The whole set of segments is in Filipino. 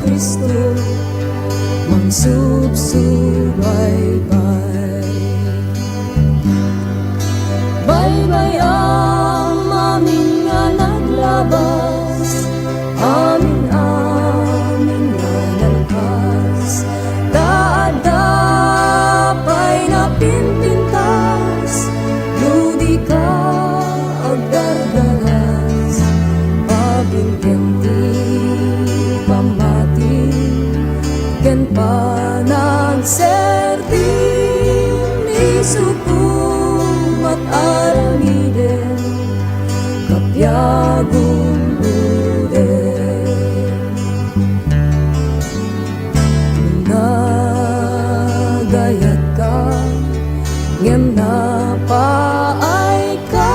Kristo magsubsubaybay. Baybay ang amin nga naglabas, amin nga nalpas, daadapay na pinpintas, ludi ka agdardaras, pabinti pamati, ken panagserbi ni sukum at aramiden, kapyagong uden. Nagayat ka, ngem napaay ka,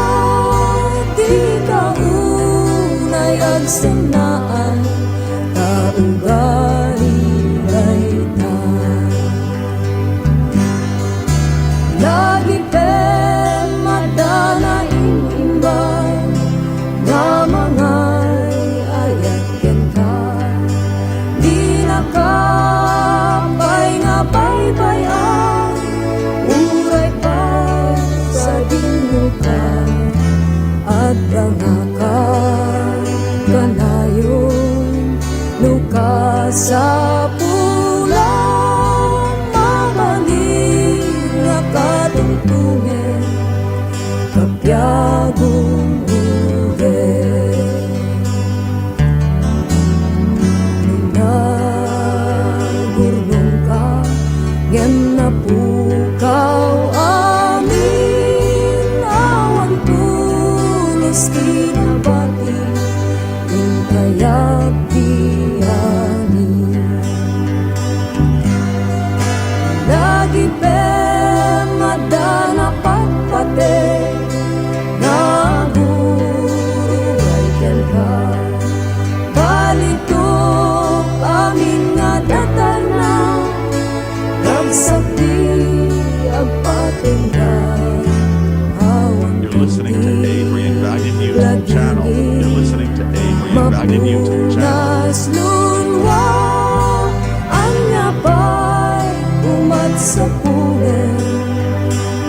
di ka unay agsenaan, kaugali dayta. Lagi pe madana inimbay, nga mangay ayat ken ka, di nakapay nga baybayan, uray pa sa dinukan, at dangakan kanayon luka sa pulang, mamaling nga katungtungen, kapyagong uden. Nagurnong ka, ngem napukaw amin, awan pulos kinabati, kaya't diani. Lagi pe madana pagpate, naguray ken ka, balitok amin nga datana, nagsapdi agpatingga. You're listening to Adrian Vagin YouTube channel. You're listening to Adrian Vagin YouTube channel. Mapunas lunwa, anya pa'y umat sa pulen,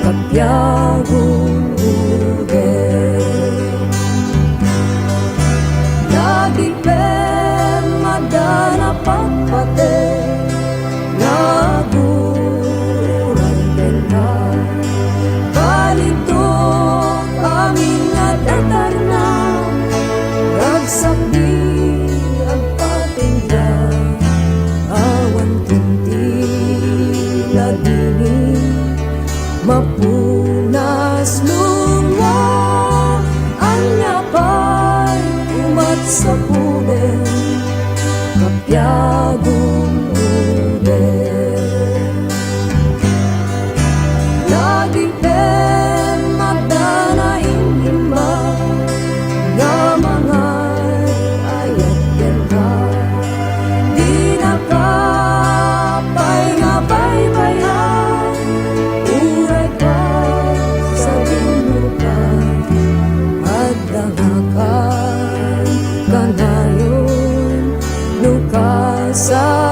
kapyagong uden. Lagi pe madana pagpate, naguray ken ka, balitok amin nga datarna, nagsapdi agpatingga, awan kunti lagini, mapunas lunwa, anya pa'y umat sa pulen, kapyagong uden. Lagi pe madana inimba, nga mangay ayat ken ka, di nakapay nga baybayan, uray pa sa dinukan, at dangakan kanayon luka sa